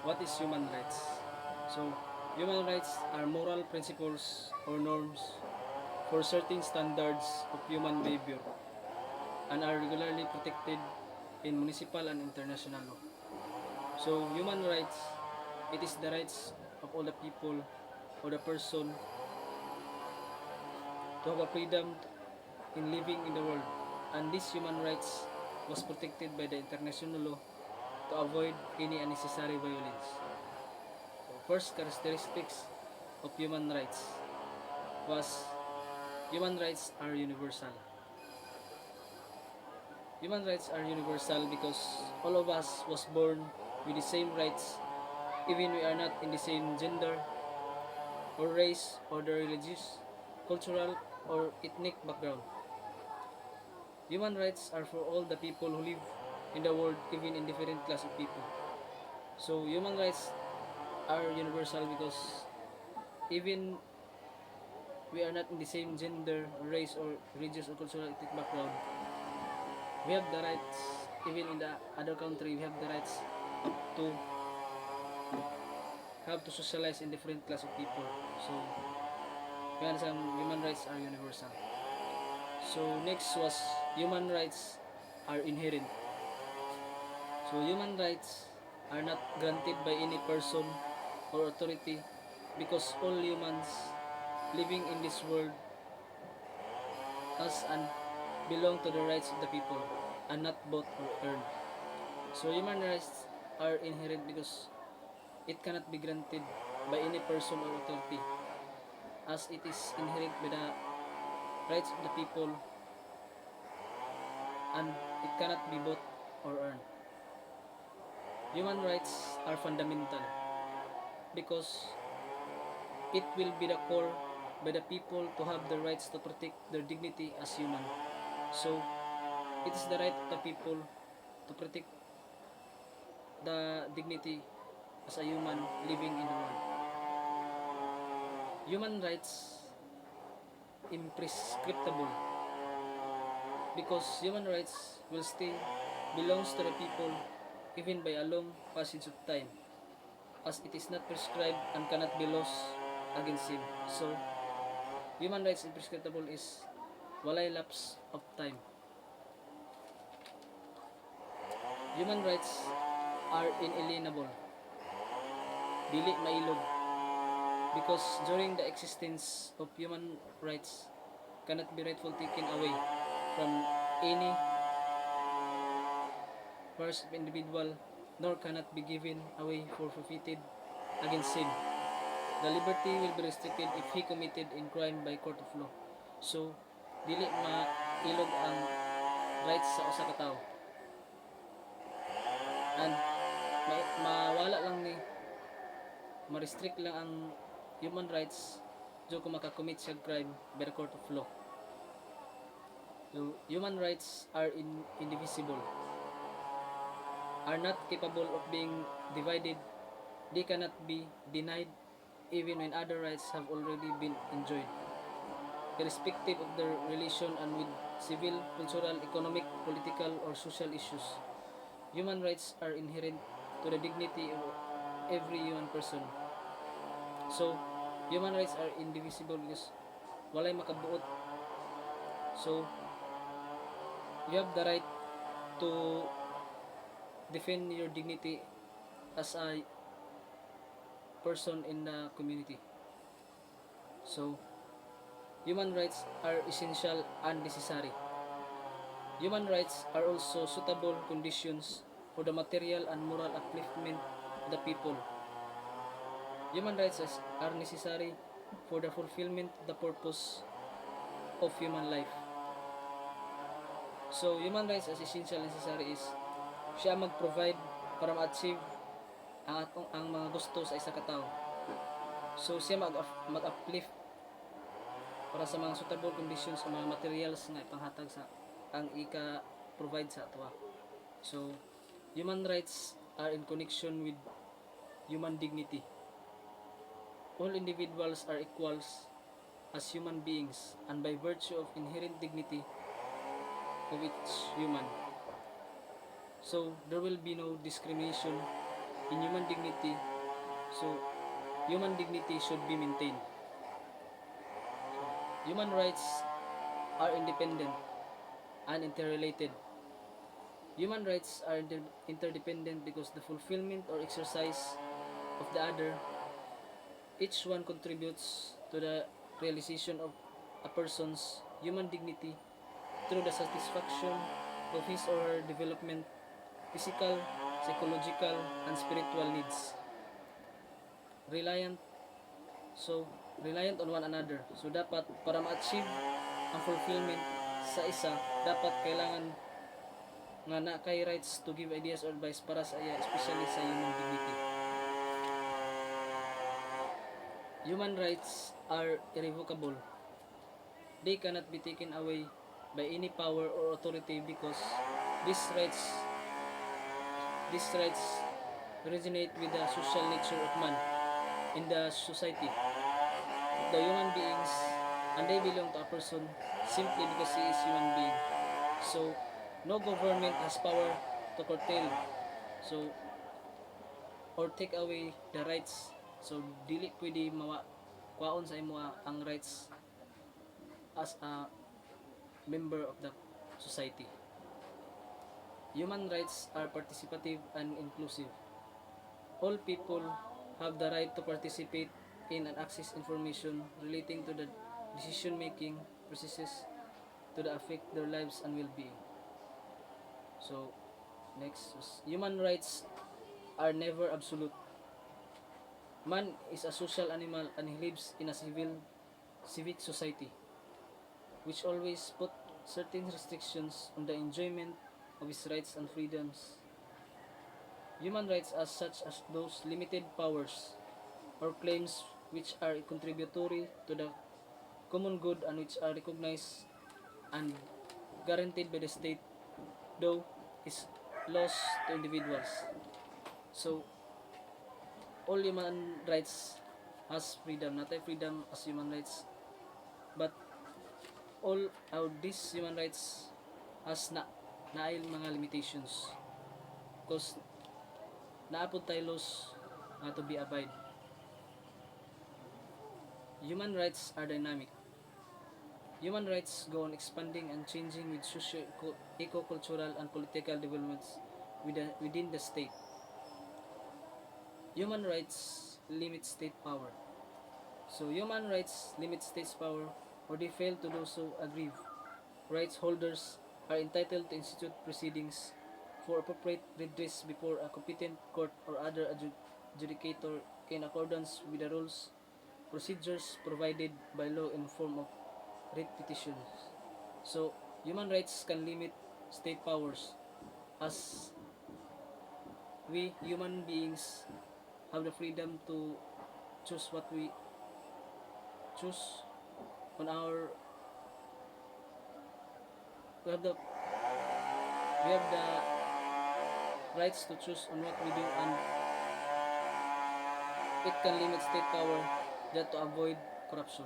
What is human rights? So, human rights are moral principles or norms for certain standards of human behavior and are regularly protected in municipal and international law. So, human rights, it is the rights of all the people or the person to have a freedom in living in the world. And these human rights was protected by the international law to avoid any unnecessary violence. So, first characteristics of human rights was human rights are universal. Human rights are universal because all of us was born with the same rights even we are not in the same gender or race or the religious, cultural or ethnic background. Human rights are for all the people who live in the world even in different class of people. So human rights are universal because even we are not in the same gender, race or religious or cultural ethnic background, we have the rights even in the other country we have the rights to have to socialize in different class of people. So we understand human rights are universal. So next was human rights are inherent. So human rights are not granted by any person or authority because all humans living in this world has and belong to the rights of the people and not bought or earned. So human rights are inherent because it cannot be granted by any person or authority as it is inherent by the rights of the people and it cannot be bought or earned. Human rights are fundamental because it will be the core by the people to have the rights to protect their dignity as human. So it is the right of the people to protect the dignity as a human living in the world. Human rights imprescriptible because human rights will still belongs to the people even by a long passage of time as it is not prescribed and cannot be lost against him. So human rights imprescriptible is walay lapse of time. Human rights are inalienable, dili mailog, because during the existence of human rights cannot be rightful taken away from any first individual nor cannot be given away for forfeited against him. The liberty will be restricted if he committed in crime by court of law. So, dili mailog ang rights sa usa ka tawo. And mawala lang ni ma-restrict lang ang human rights do kung makakommit siya crime by the court of law. So, human rights are indivisible, are not capable of being divided, they cannot be denied even when other rights have already been enjoyed, irrespective of their relation and with civil, cultural, economic, political, or social issues. Human rights are inherent to the dignity of every human person. So, human rights are indivisible because walay makabuot. So, you have the right to defend your dignity as a person in the community. So, human rights are essential and necessary. Human rights are also suitable conditions for the material and moral upliftment of the people. Human rights are necessary for the fulfillment of the purpose of human life. So, human rights as essential and necessary is siya mag-provide para ma-achieve ang mga gusto sa isa ka tao. So, siya mag-uplift para sa mga suitable conditions sa mga materials nga ipanghatag sa ang ika-provide sa ato. So, human rights are in connection with human dignity. All individuals are equals as human beings and by virtue of inherent dignity of each human. So, there will be no discrimination in human dignity. So, human dignity should be maintained. Human rights are independent and interrelated. Human rights are interdependent because the fulfillment or exercise of the other, each one contributes to the realization of a person's human dignity through the satisfaction of his or her development, physical, psychological, and spiritual needs. Reliant so reliant on one another. So dapat para ma-achieve ang fulfillment sa isa, dapat kailangan nga na kay rights to give ideas or advice para sa iya, especially sa human dignity. Human rights are irrevocable. They cannot be taken away by any power or authority because these rights these rights resonate with the social nature of man in the society. The human beings, and they belong to a person simply because he is human being. So no government has power to curtail so or take away the rights. So dili pwede kwaon sa imo ang rights as a member of the society. Human rights are participative and inclusive. All people have the right to participate in and access information relating to the decision-making processes to affect their lives and well-being. So, next, human rights are never absolute. Man is a social animal and he lives in a civic society, which always put certain restrictions on the enjoyment of his rights and freedoms. Human rights as such as those limited powers or claims which are contributory to the common good and which are recognized and guaranteed by the state, though is lost to individuals. So, all human rights has freedom, not a freedom as human rights, but all these human rights has naay mga limitations because naapod tayo laws to be abide. Human rights are dynamic. Human rights go on expanding and changing with socio-eco-cultural and political developments within the state. Human rights limit state power. So human rights limit state's power or they fail to do so aggrieve. Rights holders are entitled to institute proceedings for appropriate redress before a competent court or other adjudicator in accordance with the rules procedures provided by law in form of writ petitions. So, human rights can limit state powers as we human beings have the freedom to choose what we choose on our we have the rights to choose on what we do, and it can limit state power that to avoid corruption.